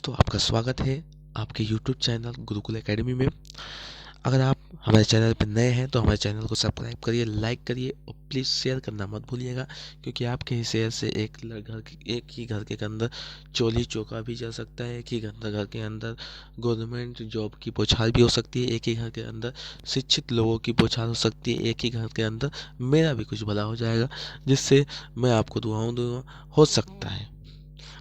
तो आपका स्वागत है आपके YouTube चैनल गुरुकुल एकेडमी में। अगर आप हमारे चैनल पर नए हैं तो हमारे चैनल को सब्सक्राइब करिए, लाइक करिए और प्लीज़ शेयर करना मत भूलिएगा, क्योंकि आपके ही शेयर से एक ही घर के अंदर चोली चौका भी चल सकता है। एक ही घर के अंदर गवर्नमेंट जॉब की बौछार भी हो सकती है। एक ही घर के अंदर शिक्षित लोगों की बौछार हो सकती है। एक ही घर के अंदर मेरा भी कुछ भला हो जाएगा, जिससे मैं आपको दुआओं दूंगा। हो सकता है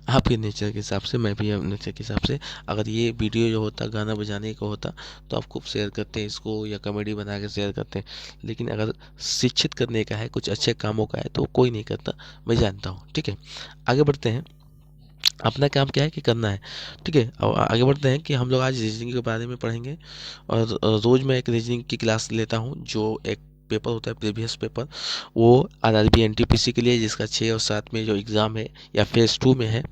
आपके नेचर के हिसाब से, मैं भी नेचर के हिसाब से, अगर ये वीडियो जो होता गाना बजाने का होता तो आप खूब शेयर करते हैं इसको, या कॉमेडी बना के शेयर करते हैं। लेकिन अगर शिक्षित करने का है, कुछ अच्छे कामों का है, तो कोई नहीं करता, मैं जानता हूँ। ठीक है, आगे बढ़ते हैं। अपना काम क्या है कि करना है। ठीक है, और आगे बढ़ते हैं कि हम लोग आज रीजनिंग के बारे में पढ़ेंगे। और रोज़ मैं एक रीजनिंग की क्लास लेता हूँ, जो एक पेपर होता है प्रीवियस पेपर, वो आरआरबी एनटीपीसी के लिए, जिसका 6 और 7 में जो एग्ज़ाम है या फेज़ 2 में है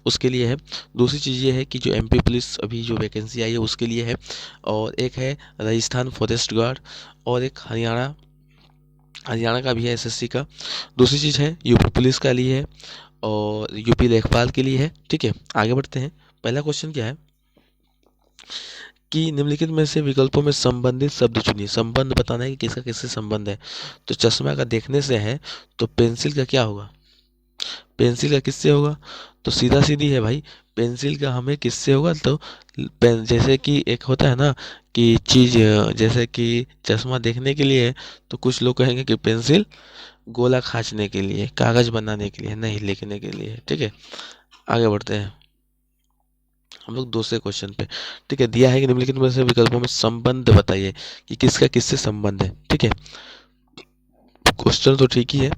उसके लिए है। दूसरी चीज़ ये है कि जो एमपी पुलिस अभी जो वैकेंसी आई है उसके लिए है। और एक है राजस्थान फॉरेस्ट गार्ड, और एक हरियाणा का भी है एसएससी का। दूसरी चीज़ है यूपी पुलिस का लिए है, और यूपी लेखपाल के लिए है। ठीक है, आगे बढ़ते हैं। पहला क्वेश्चन क्या है कि निम्नलिखित में से विकल्पों में संबंधित शब्द चुनिए। संबंध बताना है कि किसका किससे संबंध है। तो चश्मा का देखने से है, तो पेंसिल का क्या होगा? पेंसिल का किससे होगा? तो सीधा सीधी है भाई, पेंसिल का हमें किससे होगा? तो पेन, जैसे कि एक होता है ना कि चीज़, जैसे कि चश्मा देखने के लिए है, तो कुछ लोग कहेंगे कि पेंसिल गोला खींचने के लिए, कागज बनाने के लिए, नहीं लिखने के लिए। ठीक है, आगे बढ़ते हैं हम लोग दूसरे क्वेश्चन पे। ठीक है, दिया है कि निम्नलिखित में से विकल्पों में संबंध बताइए कि किसका किससे संबंध है। ठीक है, क्वेश्चन तो ठीक ही है,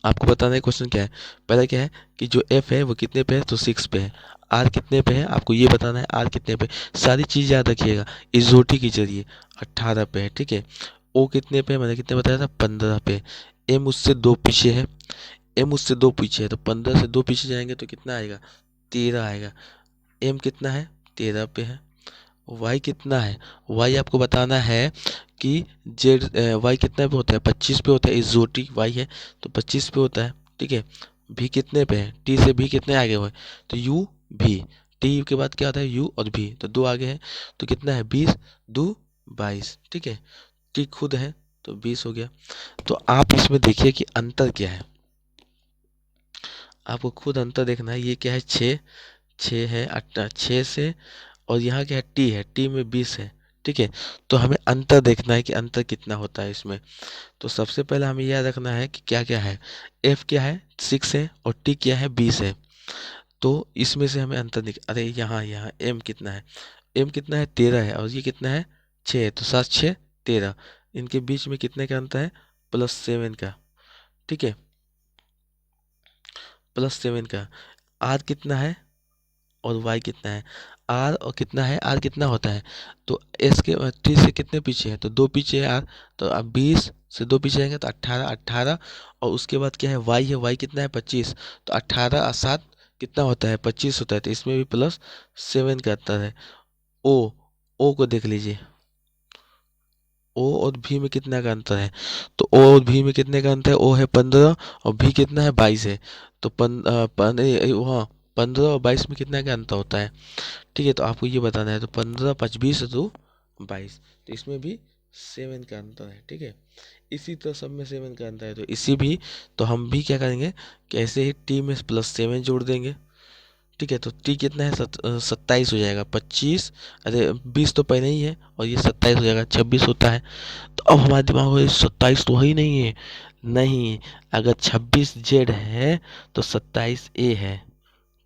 आपको बताना है क्वेश्चन क्या है। पहला क्या है कि जो एफ है वो कितने पे है? तो 6 पे है। आर कितने पे है आपको ये बताना है, आर कितने पे। सारी चीज़ याद रखिएगा इजोटी के जरिए। 18 पे है। ठीक है, ओ कितने पे है, मैंने कितने बताया था? 15 पे। एम उससे 2 पीछे है, एम उससे 2 पीछे है, तो 15 से 2 पीछे जाएंगे तो कितना आएगा? 13 आएगा। एम कितना है? 13 पे है। वाई कितना है? वाई आपको बताना है कि जेड, वाई कितना पे होता है? 25 पे होता है। इजोटी वाई है तो 25 पे होता है। ठीक है, भी कितने पे है? टी से भी कितने आगे हुए? तो यू भी। टी के बाद क्या आता है? यू और भी, तो 2 आगे है, तो कितना है? 20 2 22। ठीक है, टी खुद है तो 20 हो गया। तो आप इसमें देखिए कि अंतर क्या है, आपको खुद अंतर देखना है। ये क्या है? 6 6 है 6 से, और यहाँ क्या है? टी है, टी में 20 है। ठीक है, तो हमें अंतर देखना है कि अंतर कितना होता है इसमें। तो सबसे पहले हमें यह रखना है कि क्या क्या है। एफ क्या है? 6 है, और टी क्या है? 20 है। तो इसमें से हमें अंतर अरे यहाँ यहाँ एम कितना है? एम कितना है? 13 है, और ये कितना है? 6 है, तो 7 6 13। इनके बीच में कितने का अंतर है? +7 का। ठीक है, +7 का। आर कितना है और वाई कितना है? आर और कितना है? आर कितना होता है? तो एस के टी से कितने पीछे है? तो 2 पीछे है आर, तो अब 20 से 2 पीछे जाएंगे तो 18 18। और उसके बाद क्या है? वाई है, वाई कितना है? 25। तो 18 और 7 कितना होता है? 25 होता है, तो इसमें भी +7 का अंतर है। ओ, ओ को देख लीजिए, ओ और भी में कितना का अंतर है? तो ओ और भी में कितने का अंतर है? ओ है 15 और भी कितना है? 22 है। तो हाँ, 15 और 22 में कितना का अंतर होता है? ठीक है, तो आपको ये बताना है। तो 15 5 20 तो 22, तो इसमें भी 7 का अंतर है। ठीक है, इसी तरह सब में 7 का अंतर है, तो इसी भी, तो हम भी क्या करेंगे कि ऐसे ही टी में +7 जोड़ देंगे। ठीक है, तो टी कितना है? 27 हो जाएगा। 25, अरे 20 तो पहले ही है, और ये 27 हो जाएगा, 26 होता है। तो अब हमारे दिमाग में 27 तो ही नहीं है। नहीं, अगर 26 जेड है तो 27 ए है।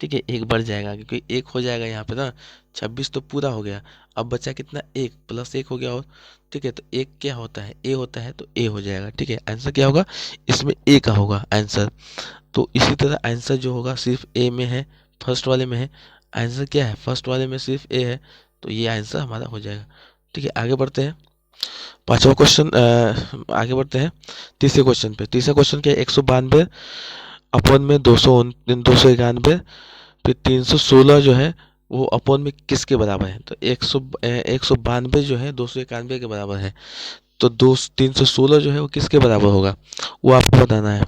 ठीक है, एक बढ़ जाएगा क्योंकि एक हो जाएगा यहाँ पे ना। 26 तो पूरा हो गया, अब बचा कितना? एक, +1 हो गया और। ठीक है, तो एक क्या होता है? ए होता है, तो ए हो जाएगा। ठीक है, आंसर क्या होगा इसमें? ए का होगा आंसर। तो इसी तरह आंसर जो होगा सिर्फ ए में है, फर्स्ट वाले में है। आंसर क्या है? फर्स्ट वाले में सिर्फ ए है, तो ये आंसर हमारा हो जाएगा। ठीक है, आगे बढ़ते हैं। पांचवा क्वेश्चन, आगे बढ़ते हैं तीसरे क्वेश्चन पे। तीसरा क्वेश्चन क्या है? 192 अपन में 291, फिर 316 जो है वो अपोन में किसके बराबर है? तो 192 जो है 291 के बराबर है, तो 316 जो है वो किसके बराबर होगा? वो आपको बताना है।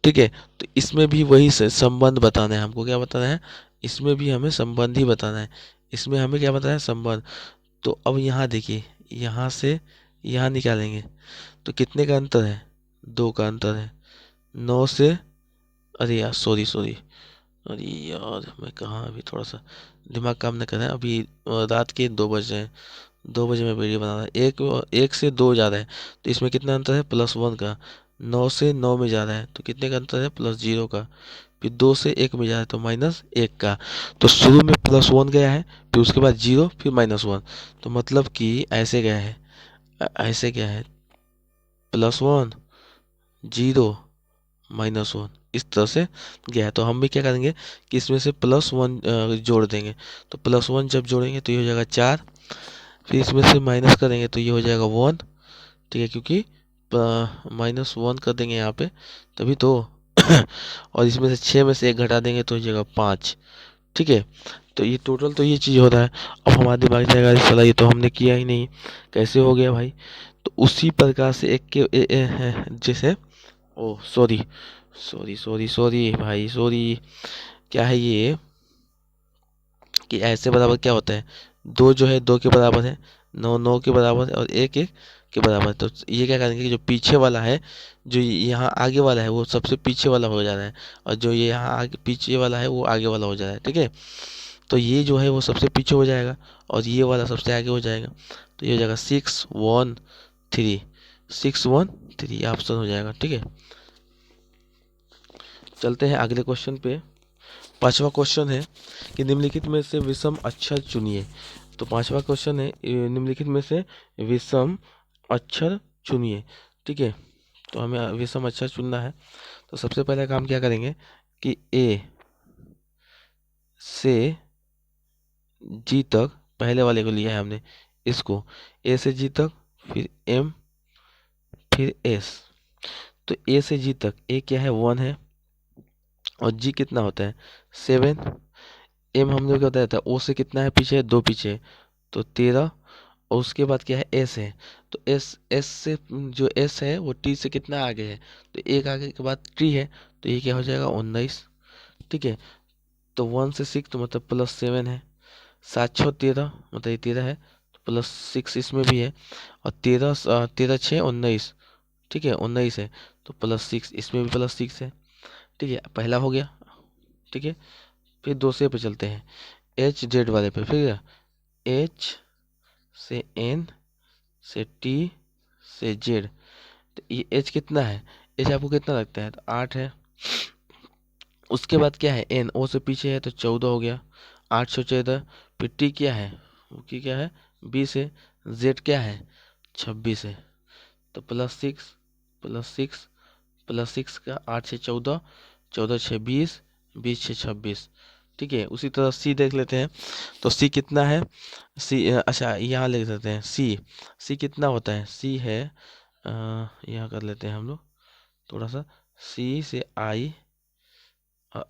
ठीक है। तो इसमें भी वही संबंध बताना है हमको। क्या बताना है? इसमें भी हमें संबंध ही बताना है। इसमें हमें क्या बताना है? संबंध। तो अब यहाँ देखिए, यहाँ से यहाँ निकालेंगे तो कितने का अंतर है? 2 का अंतर है। 9 से, अरे यार सॉरी सॉरी, अरे यार मैं कहाँ, अभी थोड़ा सा दिमाग काम नहीं कर रहा है। अभी रात के 2 बज रहे हैं, 2 बजे मैं वीडियो बना रहा है। एक से 2 जा रहा है तो इसमें कितना अंतर है? +1 का। 9 से 9 में जा रहा है तो कितने का अंतर है? +0 का। फिर 2 से 1 में जा रहा है तो -1 का। तो शुरू में +1 गया है, फिर उसके बाद 0, फिर -1। तो मतलब कि ऐसे गया है, ऐसे गया है, +1 0 -1, इस तरह से गया है। तो हम भी क्या करेंगे कि इसमें से +1 जोड़ देंगे। तो +1 जब जोड़ेंगे तो ये हो जाएगा 4, फिर इसमें से माइनस करेंगे तो ये हो जाएगा 1। ठीक है, क्योंकि -1 कर देंगे यहाँ पे तभी तो और इसमें से 6 में से 1 घटा देंगे तो हो जाएगा 5। ठीक है, तो ये टोटल तो ये चीज़ हो रहा है। अब हमारे दिमाग में जाएगा अरे साला ये तो हमने किया ही नहीं, कैसे हो गया भाई? तो उसी प्रकार से एक के जैसे, ओ सॉरी सॉरी सॉरी सॉरी भाई सॉरी, क्या है ये कि ऐसे बराबर क्या होता है? 2 जो है 2 के बराबर है, 9 9 के बराबर है और 1 1 के बराबर है। तो ये क्या करेंगे कि जो पीछे वाला है, जो यहाँ आगे वाला है वो सबसे पीछे वाला हो जा रहा है, और जो ये यहाँ आगे पीछे वाला है वो आगे वाला हो जा रहा है। ठीक है, तो ये जो है वो सबसे पीछे हो जाएगा और ये वाला सबसे आगे हो जाएगा। तो ये हो जाएगा 6 1 3, 6 1 3 ऑप्शन हो जाएगा। ठीक है, चलते हैं अगले क्वेश्चन पे। पांचवा क्वेश्चन है कि निम्नलिखित में से विषम अक्षर चुनिए। तो पांचवा क्वेश्चन है निम्नलिखित में से विषम अक्षर चुनिए। ठीक है, तो हमें विषम अक्षर चुनना है। तो सबसे पहला काम क्या करेंगे कि ए से जी तक, पहले वाले को लिया है हमने, इसको ए से जी तक, फिर एम, फिर एस। तो ए से जी तक ए क्या है? 1 है, और जी कितना होता है? 7। एम हम लोग क्या बताया था? ओ से कितना है पीछे? 2 पीछे, तो 13। और उसके बाद क्या है? एस है। तो एस एस से जो एस है वो टी से कितना आगे है? तो एक आगे के बाद टी है, तो ये क्या हो जाएगा? 19। ठीक है, तो 1 से 6 तो मतलब +7 है। 7 6 13 मतलब ये 13 है, तो +6 इसमें भी है। और 13 13 6 19। ठीक है, 19 है, तो +6 इसमें भी +6 है। ठीक है, पहला हो गया। ठीक है, फिर दूसरे पे चलते हैं, एच जेड वाले पे। फिर एच से एन से टी से जेड। तो ये एच कितना है? एच आपको कितना लगता है? तो 8 है। उसके बाद क्या है? एन ओ से पीछे है तो 14 हो गया, 8 से 14। फिर टी क्या है? वो की क्या है? 20 है। जेड क्या है? 26 है। तो +6 +6 +6 का 8 से 14, 14 6 20, 20 6 26। ठीक है, उसी तरह सी देख लेते हैं। तो सी कितना है? सी अच्छा यहाँ लिख देते हैं सी। सी कितना होता है? सी है, यहाँ कर लेते हैं हम लोग थोड़ा सा, सी से आई,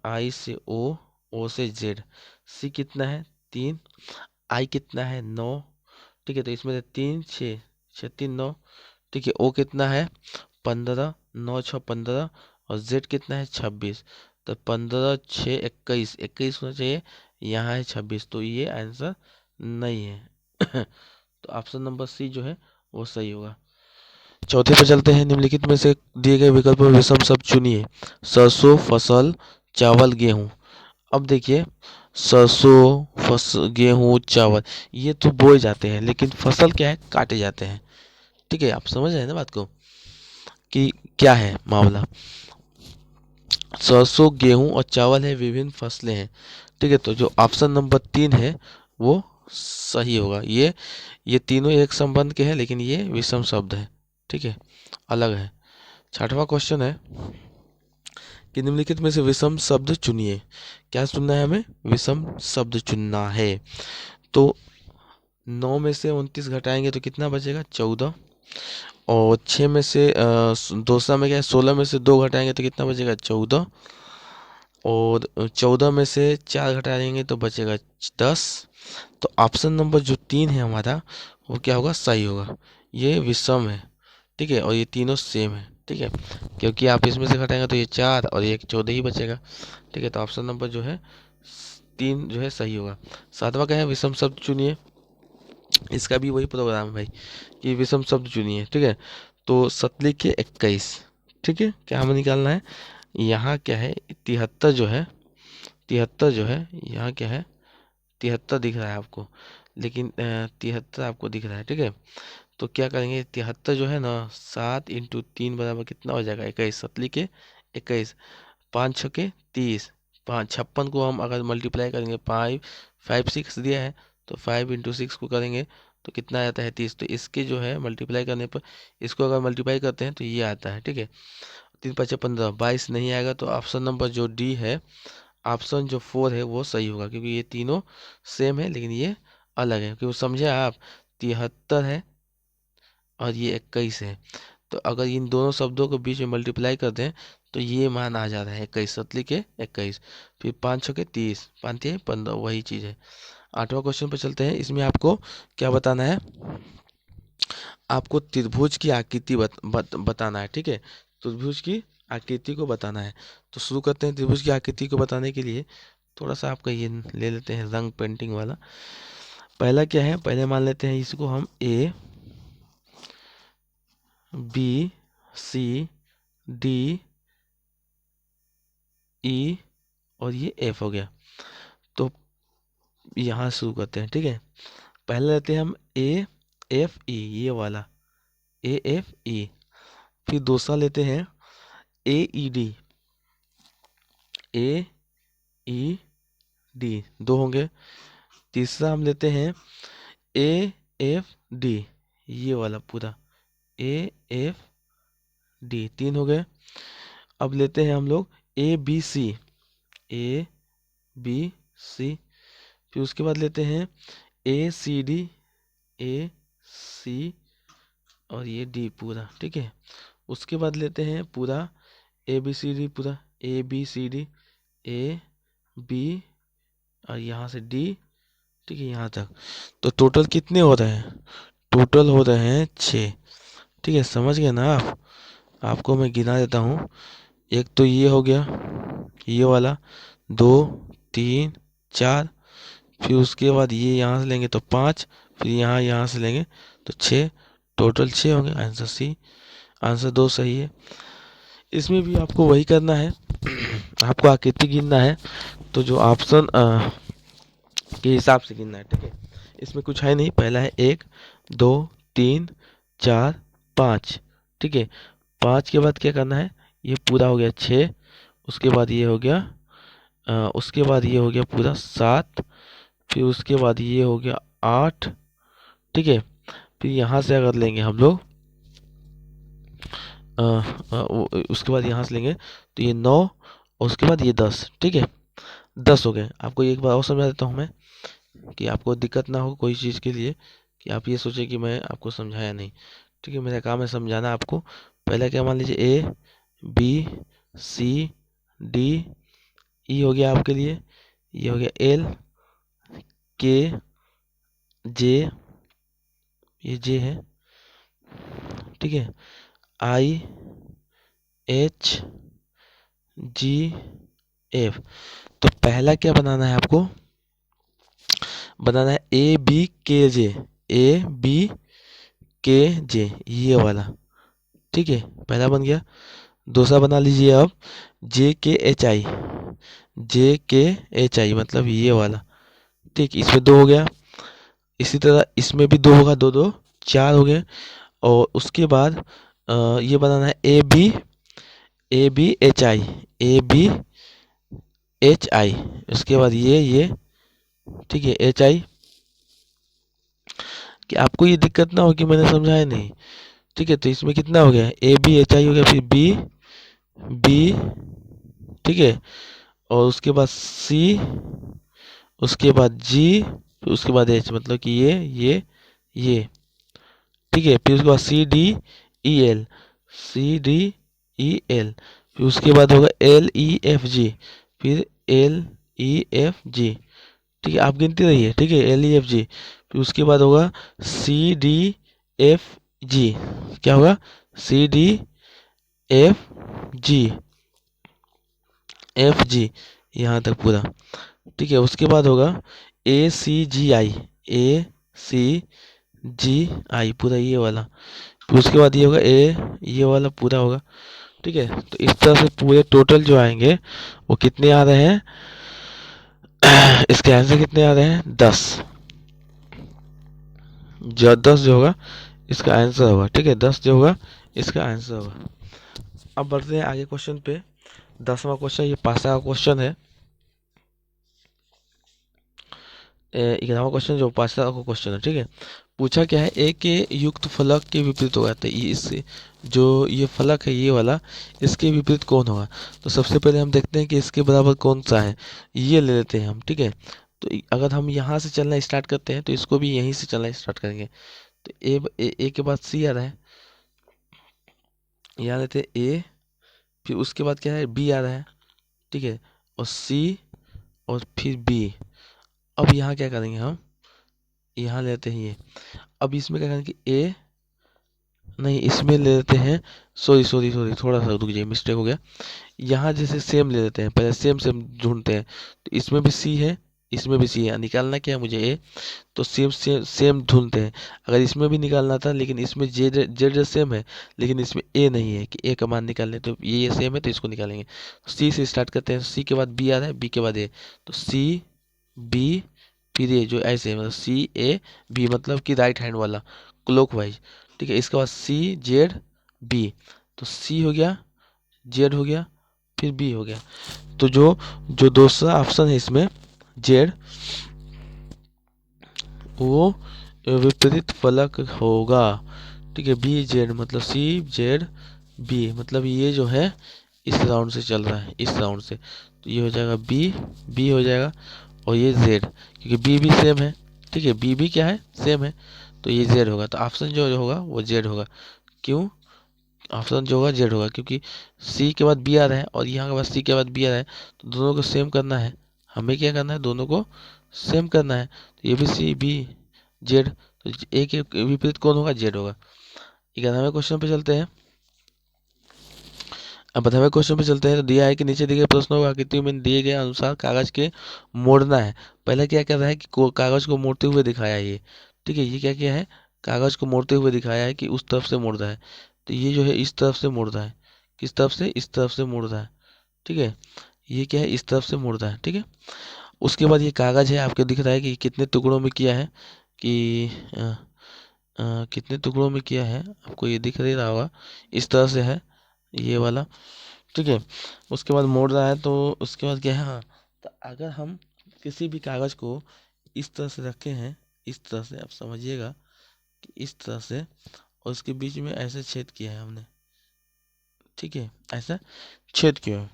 आई से ओ, ओ से जेड। सी कितना है? 3। आई कितना है? 9। ठीक है, तो इसमें से 3 6 6 3 9। ठीक है, ओ कितना है? 15, 9 6 15। और जेड कितना है? 26। तो 15 6 21, 21 होना चाहिए, यहाँ है 26, तो ये आंसर नहीं है। तो ऑप्शन नंबर सी जो है वो सही होगा। चौथे पे चलते हैं, निम्नलिखित में से दिए गए विकल्प में विषम शब्द चुनिए। सरसों, फसल, चावल, गेहूं। अब देखिए, सरसों गेहूं चावल ये तो बोए जाते हैं, लेकिन फसल क्या है? काटे जाते हैं। ठीक है, आप समझ रहे हैं ना बात को कि क्या है मामला? सरसों गेहूं और चावल है, विभिन्न फसलें हैं। ठीक है, तो जो ऑप्शन नंबर 3 है वो सही होगा। ये तीनों एक संबंध के हैं, लेकिन ये विषम शब्द है। ठीक है, अलग है। छठवां क्वेश्चन है कि निम्नलिखित में से विषम शब्द चुनिए। क्या चुनना है हमें? विषम शब्द चुनना है। तो 9 में से 29 घटाएंगे तो कितना बचेगा? 14। और 6 में से दूसरा में क्या है? 16 में से 2 घटाएंगे तो कितना बचेगा? 14। और 14 में से 4 घटाएंगे तो बचेगा 10। तो ऑप्शन नंबर जो 3 है हमारा वो क्या होगा? सही होगा। ये विषम है। ठीक है, और ये तीनों सेम है। ठीक है, क्योंकि आप इसमें से घटाएंगे तो ये 4 और ये 14 ही बचेगा। ठीक है, तो ऑप्शन नंबर जो है 3 जो है सही होगा। 7वां क्या है, विषम शब्द चुनिए। इसका भी वही प्रोग्राम है भाई कि विषम शब्द चुनिए। ठीक है, तो 7 के 21। ठीक है, क्या हमें निकालना है, यहाँ क्या है 73 जो है, 73 जो है यहाँ क्या है, 73 दिख रहा है आपको, लेकिन 73 आपको दिख रहा है। ठीक है, तो क्या करेंगे, 73 जो है ना, 7 × 3 बराबर कितना हो जाएगा, 21। 7 के 21, 5 × 6 = 30, 56 को हम अगर मल्टीप्लाई करेंगे, 5 6 दिया है तो 5 × 6 को करेंगे तो कितना आता है, 30। तो इसके जो है मल्टीप्लाई करने पर, इसको अगर मल्टीप्लाई करते हैं तो ये आता है। ठीक है, 3 × 5 = 15, 22 नहीं आएगा, तो ऑप्शन नंबर जो डी है, ऑप्शन जो 4 है वो सही होगा, क्योंकि ये तीनों सेम है लेकिन ये अलग है। क्योंकि समझे आप, 73 है और ये 21 है, तो अगर इन दोनों शब्दों को बीच में मल्टीप्लाई कर दें तो ये मान आ जा रहा है 21। 7 के 21, फिर 5 × 6 = 30, 5 × 3 = 15, वही चीज़ है। 8वां क्वेश्चन पर चलते हैं। इसमें आपको क्या बताना है, आपको त्रिभुज की आकृति बताना है। ठीक है, त्रिभुज की आकृति को बताना है। तो शुरू करते हैं। त्रिभुज की आकृति को बताने के लिए थोड़ा सा आपका ये ले लेते हैं रंग पेंटिंग वाला। पहला क्या है, पहले मान लेते हैं इसको हम ए बी सी डी ई और ये एफ हो गया। तो यहाँ शुरू करते हैं। ठीक है, पहले लेते हैं हम ए एफ ई, ये वाला ए एफ ई। फिर दूसरा लेते हैं ए ई डी, ए ई डी, 2 होंगे। तीसरा हम लेते हैं ए एफ डी, ये वाला पूरा ए एफ डी, 3 हो गए। अब लेते हैं हम लोग ए बी सी, ए बी सी। फिर उसके बाद लेते हैं ए सी डी, ए सी और ये डी पूरा। ठीक है, उसके बाद लेते हैं पूरा ए बी सी डी, पूरा A B C D, A B और यहाँ से डी। ठीक है, यहाँ तक। तो टोटल कितने हो रहे हैं, टोटल हो रहे हैं 6। ठीक है, समझ गए ना आप। आपको मैं गिना देता हूँ। एक तो ये हो गया, ये वाला 2 3 4, फिर उसके बाद ये यहाँ से लेंगे तो 5, फिर यहाँ से लेंगे तो 6, टोटल 6 होंगे। आंसर सी, आंसर 2 सही है। इसमें भी आपको वही करना है, आपको आकृति गिनना है, तो जो ऑप्शन के हिसाब से गिनना है। ठीक है, इसमें कुछ है नहीं। पहला है 1 2 3 4 5। ठीक है, 5 के बाद क्या करना है, ये पूरा हो गया 6, उसके बाद ये हो गया उसके बाद ये हो गया पूरा 7, फिर उसके बाद ये हो गया 8। ठीक है, फिर यहाँ से अगर लेंगे हम लोग उसके बाद यहाँ से लेंगे तो ये 9 और उसके बाद ये 10। ठीक है, 10 हो गए। आपको एक बार और समझा देता हूँ मैं, कि आपको दिक्कत ना हो कोई चीज़ के लिए, कि आप ये सोचें कि मैं आपको समझाया नहीं। ठीक है, मेरा काम है समझाना आपको। पहला क्या मान लीजिए, ए बी सी डी ई हो गया आपके लिए, ये हो गया एल के जे, ये जे है। ठीक है, आई एच जी एफ। तो पहला क्या बनाना है आपको, बनाना है ए बी के जे, ए बी के जे, ये वाला। ठीक है, पहला बन गया। दूसरा बना लीजिए अब जे के एच आई, जे के एच आई मतलब ये वाला। ठीक, इसमें 2 हो गया। इसी तरह इसमें भी 2 होगा, 2 2 4 हो गए। और उसके बाद ये बनाना है A B H I, A B H I, उसके बाद ये। ठीक है, एच आई। कि आपको ये दिक्कत ना हो कि मैंने समझाया नहीं। ठीक है, तो इसमें कितना हो गया, ए बी एच आई हो गया, फिर बी बी। ठीक है, और उसके बाद सी, उसके बाद जी, फिर उसके बाद एच, मतलब कि ये। ठीक है, फिर उसके बाद C D E L, C D E L, फिर उसके बाद होगा एल ई एफ जी, फिर एल ई एफ जी। ठीक है, आप गिनते रहिए। ठीक है, एल ई एफ जी, फिर उसके बाद होगा सी डी एफ जी। क्या होगा, सी डी FG, FG यहाँ तक पूरा, ठीक है। उसके बाद होगा ACGI, ACGI पूरा ये वाला। फिर उसके बाद ये होगा ये वाला पूरा होगा, ठीक है। तो इस तरह से पूरे टोटल जो आएंगे वो कितने आ रहे हैं, इसके आंसर कितने आ रहे हैं, 10। जो 10 जो होगा इसका आंसर होगा, ठीक है। 10 जो होगा इसका आंसर होगा। अब बढ़ते हैं आगे क्वेश्चन पे। 10वां क्वेश्चन, ये पासा का क्वेश्चन है। 11वां क्वेश्चन जो पासा का क्वेश्चन है, ठीक है। पूछा क्या है, ए के युक्त फलक के विपरीत होगा, तो ये इससे जो ये फलक है ये वाला, इसके विपरीत कौन होगा। तो सबसे पहले हम देखते हैं कि इसके बराबर कौन सा है, ये ले लेते हैं हम, ठीक है। तो अगर हम यहाँ से चलना स्टार्ट करते हैं तो इसको भी यहीं से चलना स्टार्ट करेंगे। तो ए के बाद सी आ रहा है, यहाँ लेते हैं ए, फिर उसके बाद क्या है, बी आ रहा है, ठीक है, और सी, और फिर बी। अब यहाँ क्या करेंगे हम, यहाँ लेते हैं ये। अब इसमें क्या करेंगे, ए नहीं, इसमें ले लेते हैं, सॉरी सॉरी सॉरी, थोड़ा सा रुक जाइए, मिस्टेक हो गया। यहाँ जैसे सेम ले लेते हैं, पहले सेम सेम ढूंढते हैं। तो इसमें भी सी है, इसमें भी सी है, निकालना क्या है मुझे ए। तो सेम सेम सेम ढूंढते हैं। अगर इसमें भी निकालना था, लेकिन इसमें जेड जेड सेम है, लेकिन इसमें ए नहीं है कि ए का मान निकालने, तो ये सेम है तो इसको निकालेंगे। सी से स्टार्ट करते हैं, सी के बाद बी आ रहा है, बी के बाद ए, तो सी बी, फिर ये जो ऐसे मतलब सी ए बी, मतलब कि राइट हैंड वाला क्लॉकवाइज, ठीक है। इसके बाद सी जेड बी, तो सी हो गया, जेड हो गया, फिर बी हो गया। तो जो जो दूसरा ऑप्शन है इसमें जेड, वो विपरीत फलक होगा, ठीक है। बी जेड मतलब सी जेड बी, मतलब ये जो है इस राउंड से चल रहा है, इस राउंड से, तो ये हो जाएगा बी, बी हो जाएगा, और ये जेड, क्योंकि बी भी सेम है, ठीक है, बी भी क्या है, सेम है, तो ये जेड होगा। तो ऑप्शन जो होगा वो जेड होगा। क्यों, ऑप्शन जो होगा जेड होगा, क्योंकि सी के बाद बी आ रहा है और यहाँ के बाद सी के बाद बी आ रहा है, तो दोनों को सेम करना है। हमें क्या करना है, दोनों को सेम करना है। तो ये भी सी बी जेड, तो ए के विपरीत कौन होगा, जेड होगा। 11वें क्वेश्चन पे चलते हैं। अब 12वें क्वेश्चन पे चलते हैं। तो दिया है कि नीचे दिए गए प्रश्नों को आकृति में दिए गए अनुसार कागज के मोड़ना है। पहले क्या कर रहा है कि कागज को मोड़ते हुए दिखाया है ये, ठीक है। ये क्या किया है, कागज को मोड़ते हुए दिखाया है कि उस तरफ से मोड़ रहा है, तो ये जो है इस तरफ से मोड़ रहा है, किस तरफ से, इस तरफ से मोड़ रहा है, ठीक है। ये क्या है, इस तरफ से मोड़ रहा है, ठीक है। उसके बाद ये कागज है, आपको दिख रहा है कि कितने टुकड़ों में किया है, कि कितने टुकड़ों में किया है, आपको ये दिख नहीं रहा होगा, इस तरह से है ये वाला, ठीक है। उसके बाद मोड़ रहा है, तो उसके बाद क्या है, हाँ, तो अगर हम किसी भी कागज को इस तरह से रखे हैं, इस तरह से आप समझिएगा कि इस तरह से, और उसके बीच में ऐसे छेद किया है हमने, ठीक है, ऐसा छेद किया है।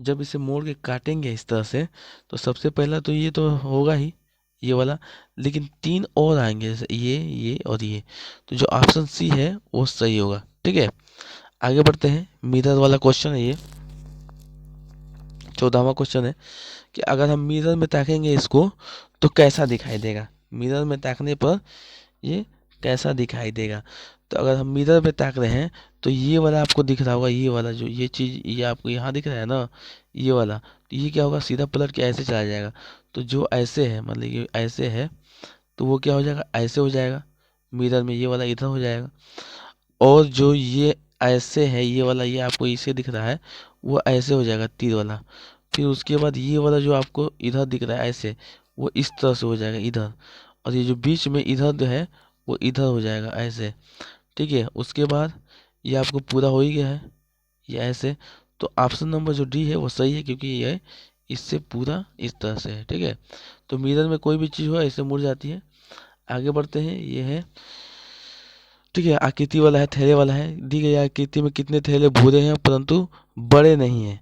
जब इसे मोड़ के काटेंगे इस तरह से, तो सबसे पहला तो ये तो होगा ही, ये वाला, लेकिन 3 और आएंगे, जैसे ये और ये, तो जो ऑप्शन सी है वो सही होगा, ठीक है। आगे बढ़ते हैं। मिरर वाला क्वेश्चन है ये, 14वां क्वेश्चन है कि अगर हम मिरर में ताकेंगे इसको तो कैसा दिखाई देगा, मिरर में ताकने पर ये कैसा दिखाई देगा। तो अगर हम मिरर में ताक रहे हैं तो ये वाला आपको दिख रहा होगा, ये वाला जो ये चीज़ ये आपको यहाँ दिख रहा है ना, ये वाला, तो ये क्या होगा, सीधा पलट के ऐसे चला जाएगा। तो जो ऐसे है, मतलब ये ऐसे है, तो वो क्या हो जाएगा, ऐसे हो जाएगा, मिरर में ये वाला इधर हो जाएगा। और जो ये ऐसे है, ये वाला, ये आपको इसे दिख रहा है, वो ऐसे हो जाएगा, तीर वाला। फिर उसके बाद ये वाला जो आपको इधर दिख रहा है ऐसे, वो इस तरह से हो जाएगा इधर, और ये जो बीच में इधर जो है वो इधर हो जाएगा ऐसे, ठीक है। उसके बाद ये आपको पूरा हो ही गया है, ये ऐसे। तो ऑप्शन नंबर जो डी है वो सही है, क्योंकि ये इससे पूरा इस तरह से है, ठीक है। तो मिरर में कोई भी चीज़ हो ऐसे मुड़ जाती है। आगे बढ़ते हैं। ये है, ठीक है, आकृति वाला है, थैले वाला है। दी गई आकृति में कितने थैले भूरे हैं परंतु बड़े नहीं हैं।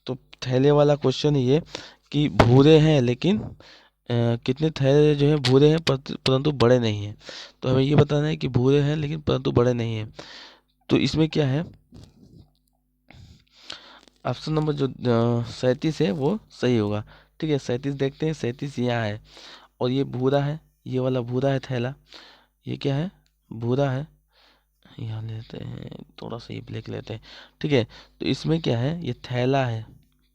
तो थैले वाला क्वेश्चन ये कि भूरे हैं, लेकिन कितने थैले जो है भूरे हैं परंतु बड़े नहीं हैं। तो हमें ये बताना है कि भूरे हैं लेकिन परंतु बड़े नहीं हैं। तो इसमें क्या है, ऑप्शन नंबर जो 37 है वो सही होगा, ठीक है। 37 देखते हैं, 37 यहाँ है, और ये भूरा है, ये वाला भूरा है थैला, ये क्या है, भूरा है, यहाँ लेते हैं, थोड़ा सा ये ब्लैक लेते हैं, ठीक है। तो इसमें क्या है, ये थैला है,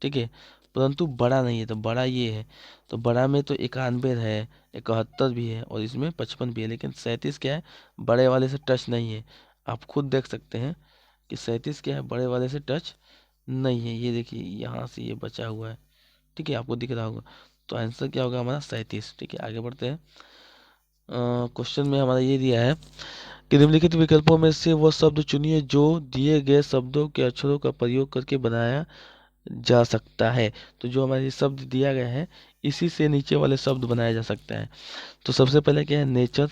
ठीक है, परंतु बड़ा नहीं है, तो बड़ा ये है। तो बड़ा में तो 91 है, 71 भी है, और इसमें 55 भी है, लेकिन 37 क्या है, बड़े वाले से टच नहीं है। आप खुद देख सकते हैं कि 37 क्या है, बड़े वाले से टच नहीं है। ये देखिए यहाँ से ये बचा हुआ है, ठीक है, आपको दिख रहा होगा। तो आंसर क्या होगा हमारा 37, ठीक है। आगे बढ़ते हैं। क्वेश्चन में हमारा ये दिया है कि निम्नलिखित विकल्पों में से वह शब्द चुनिए जो दिए गए शब्दों के अक्षरों का प्रयोग करके बनाया जा सकता है। तो जो हमारे शब्द दिया गया है, इसी से नीचे वाले शब्द बनाया जा सकता है। तो सबसे पहले क्या है, नेचर।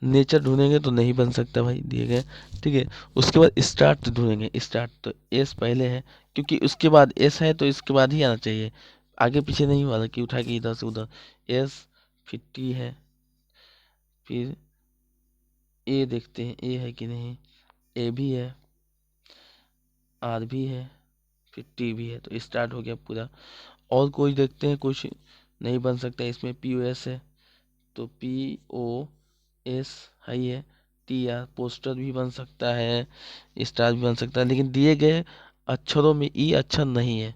नेचर ढूंढेंगे तो नहीं बन सकता भाई, दिए गए, ठीक है। उसके बाद स्टार्ट ढूंढेंगे, स्टार्ट तो एस पहले है, क्योंकि उसके बाद एस है तो इसके बाद ही आना चाहिए, आगे पीछे नहीं वाला कि उठा के इधर से उधर। एस, फिर टी है, फिर ए देखते हैं ए है कि नहीं, ए भी है, आर भी है, फिर टी भी है, तो स्टार्ट हो गया पूरा। और कोई देखते हैं, कुछ नहीं बन सकता इसमें, पी ओ एस है, तो पी ओ एस है ही है। टी आर, पोस्टर भी बन सकता है, स्टार भी बन सकता है, लेकिन दिए गए अक्षरों में ई अक्षर नहीं है,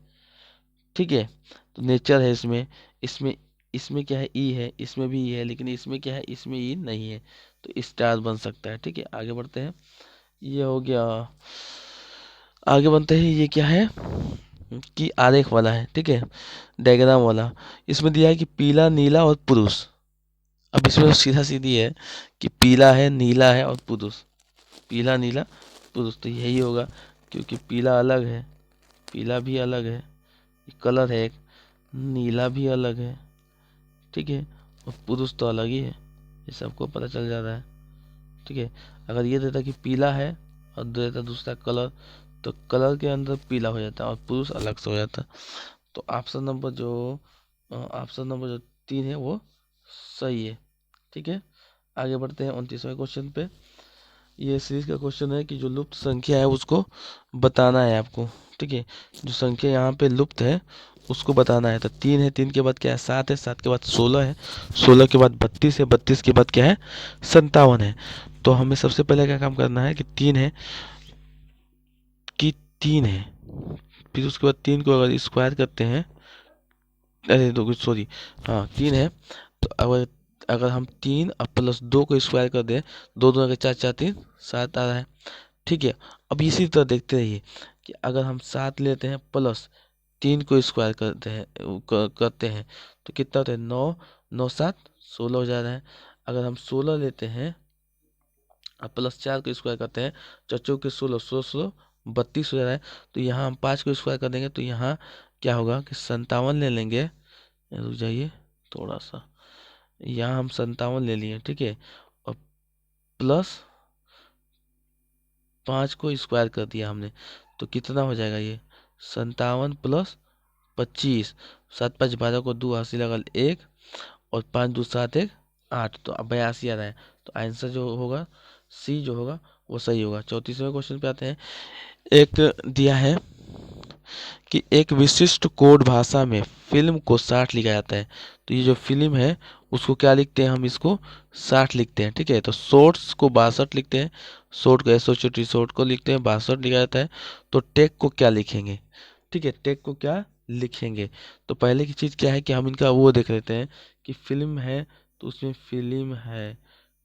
ठीक है। तो नेचर है इसमें, इसमें इसमें क्या है, ई है, इसमें भी ई है, लेकिन इसमें क्या है, इसमें ई नहीं है, तो स्टार बन सकता है, ठीक है। आगे बढ़ते हैं। ये हो गया। आगे बनते हैं, ये क्या है कि आरेख वाला है, ठीक है, डायग्राम वाला। इसमें दिया है कि पीला, नीला और पुरुष। अब इसमें तो सीधा सीधी है कि पीला है, नीला है और पुरुष, पीला, नीला, पुरुष, तो यही होगा, क्योंकि पीला अलग है, पीला भी अलग है, ये कलर है एक, नीला भी अलग है, ठीक है, और पुरुष तो अलग ही है, ये सबको पता चल जाता है, ठीक है। अगर ये देता कि पीला है और दे देता दूसरा कलर, तो कलर के अंदर पीला हो जाता है और पुरुष अलग से हो जाता है। तो ऑप्शन नंबर जो 3 है वो सही है, ठीक है। आगे बढ़ते हैं 29वें क्वेश्चन पे। ये सीरीज का क्वेश्चन है कि जो लुप्त संख्या है उसको बताना है आपको, ठीक है। जो संख्या यहाँ पे लुप्त है उसको बताना है। तो 3 है, 3 के बाद क्या है, 7 है, 7 के बाद 16 है, 16 के बाद 32 है, 32 के बाद क्या है, 57 है। तो हमें सबसे पहले क्या काम करना है कि 3 है, कि 3 है, फिर उसके बाद 3 को अगर स्क्वायर करते हैं, अरे तो सॉरी, हाँ 3 है, तो अगर अगर हम 3 और प्लस 2 को स्क्वायर कर दें, दो दो के 4, 4 3 7 आ रहा है, ठीक है। अब इसी तरह देखते रहिए कि अगर हम 7 लेते हैं प्लस 3 को स्क्वायर करते हैं तो कितना होता है, 9, 9 7 16 हो जा रहा है। अगर हम 16 लेते हैं और प्लस 4 को स्क्वायर करते हैं, चौचौ के 16, 16 16 32 हो जा रहा है। तो यहाँ हम 5 को स्क्वायर कर देंगे, तो यहाँ क्या होगा कि 57 ले लेंगे, रुक जाइए थोड़ा सा, यहाँ हम 57 ले लिए, ठीक है, और प्लस 5 को स्क्वायर कर दिया हमने, तो कितना हो जाएगा ये, 57 प्लस 25, 7 5 12 को 2 80 लगल 1, और 5 2 7 1 8, तो अब 82 आ रहा है। तो आंसर जो होगा, सी जो होगा वो सही होगा। 34वें क्वेश्चन पे आते हैं। एक दिया है कि एक विशिष्ट कोड भाषा में फिल्म को 60 लिखा जाता है। तो ये जो फिल्म है उसको क्या लिखते हैं, हम इसको 60 लिखते हैं, ठीक है। तो शॉर्ट्स को 62 लिखते हैं, शॉर्ट को एसओटी शॉर्ट को लिखते हैं, 62 लिखा जाता है। तो टेक को क्या लिखेंगे, ठीक है, टेक को क्या लिखेंगे। तो पहले की चीज़ क्या है कि हम इनका वो देख लेते हैं कि फिल्म है, तो उसमें फिल्म है,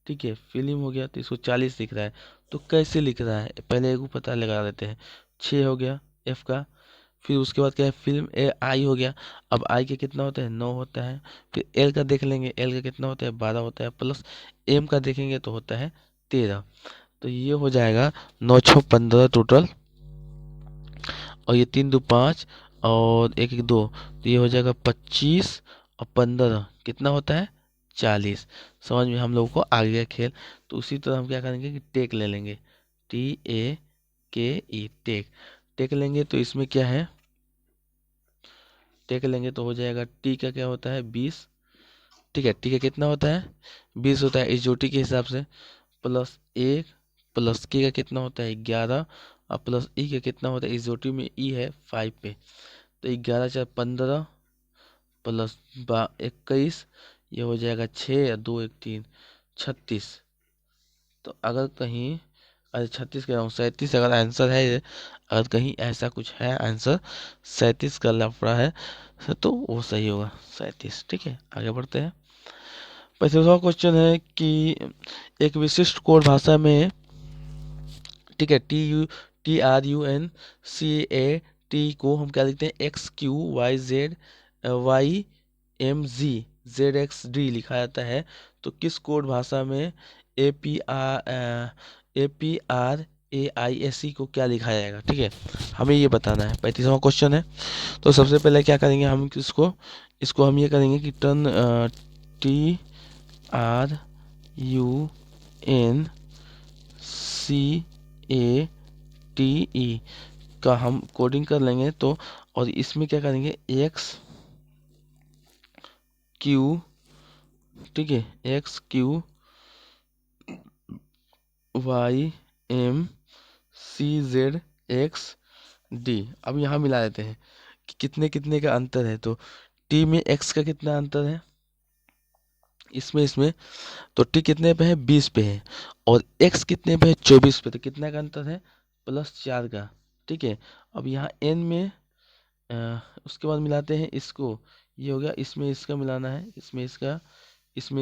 ठीक है, फिल्म हो गया, तो इसको 40 लिख रहा है, तो कैसे लिख रहा है पहले एक को पता लगा लेते हैं। 6 हो गया एफ का, फिर उसके बाद क्या है, फिल्म ए आई हो गया, अब आई का कितना होता है, 9 होता है। फिर एल का देख लेंगे, एल का कितना होता है, 12 होता है, प्लस एम का देखेंगे तो होता है 13। तो ये हो जाएगा 9 6 15 टोटल, और ये 3 2 5 और 1 1 2, तो ये हो जाएगा 25 और 15 कितना होता है, 40। समझ में हम लोगों को आ गया खेल। तो उसी तरह हम क्या करेंगे कि टेक ले लेंगे, TAKE, टेक। टेक लेंगे तो इसमें क्या है, टेक लेंगे तो हो जाएगा, टी का क्या होता है, 20, ठीक है, टी का कितना होता है, 20 होता है इस जोटी के हिसाब से, प्लस 1, प्लस के का कितना होता है, 11, और प्लस ई का कितना होता है, इस जोटी में ई है 5 पे, तो 11 4 15 प्लस 21, ये हो जाएगा 6 या 2 1 3 36, तो अगर कहीं, अरे 36 कह रहा हूँ, 37 अगर आंसर है, अगर कहीं ऐसा कुछ है आंसर 37 का लफड़ा है तो वो सही होगा 37। ठीक है, आगे बढ़ते हैं। 35वां क्वेश्चन है कि एक विशिष्ट कोड भाषा में, ठीक है, TRUNCAT को हम क्या लिखते हैं, XQYZYMZZXD लिखा जाता है। तो किस कोड भाषा में APRAISE को क्या लिखा जाएगा? ठीक है, हमें ये बताना है। 35वां क्वेश्चन है। तो सबसे पहले क्या करेंगे हम, इसको हम ये करेंगे कि TRUNCATE का हम कोडिंग कर लेंगे। तो और इसमें क्या करेंगे, XQ, ठीक है, XQYMCZXD। अब यहाँ मिला देते हैं कि कितने कितने का अंतर है। तो T में X का कितना अंतर है, इसमें तो T कितने पे है, 20 पे है, और X कितने पे है, 24 पे। तो कितना का अंतर है, +4 का। ठीक है, अब यहाँ N में उसके बाद मिलाते हैं इसको, ये हो गया, इसमें इसका मिलाना है, इसमें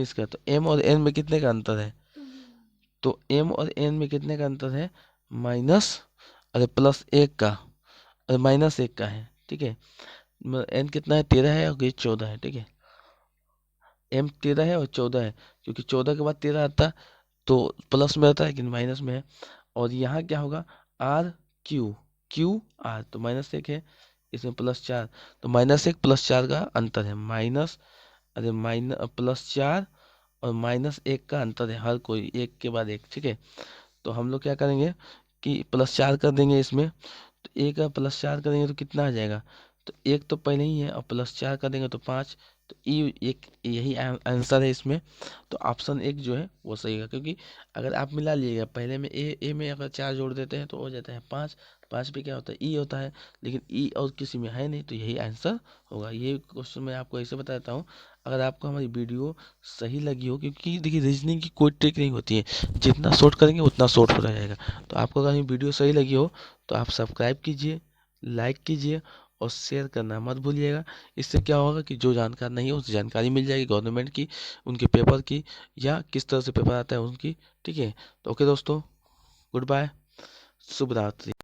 इसका। तो M और N में कितने का अंतर है, तो M और N में कितने का अंतर है, माइनस, अरे +1 का, अरे -1 का है। ठीक है, N कितना है, 13 है, और ये 14 है। ठीक है, M 13 है और 14 है, क्योंकि 14 के बाद 13 आता तो प्लस में आता है, लेकिन माइनस में है। और यहाँ क्या होगा, RQ R, तो -1 है, इसमें +4, तो -1 +4 का अंतर है, माइनस, अरे +4 और -1 का अंतर है, हर कोई एक के बाद एक। ठीक है, तो हम लोग क्या करेंगे कि +4 कर देंगे इसमें। तो एक का +4 करेंगे तो कितना आ जाएगा, तो एक तो पहले ही है, और +4 कर देंगे तो 5। तो ई एक यही आंसर है इसमें। तो ऑप्शन 1 जो है वो सही है, क्योंकि अगर आप मिला लीजिएगा, पहले में ए में अगर 4 जोड़ देते हैं तो हो जाता है 5, 5 पे क्या होता है, ई होता है, लेकिन ई और किसी में है नहीं, तो यही आंसर होगा। ये क्वेश्चन मैं आपको ऐसे बताता हूँ। अगर आपको हमारी वीडियो सही लगी हो, क्योंकि देखिए रीजनिंग की कोई ट्रिक नहीं होती है, जितना शॉर्ट करेंगे उतना शॉर्ट हो जाएगा। तो आपको अगर ये वीडियो सही लगी हो तो आप सब्सक्राइब कीजिए, लाइक कीजिए, और शेयर करना मत भूलिएगा। इससे क्या होगा कि जो जानकार नहीं है उसे जानकारी मिल जाएगी गवर्नमेंट की, उनके पेपर की, या किस तरह से पेपर आता है उनकी। ठीक है, तो ओके दोस्तों, गुड बाय, शुभ रात्रि।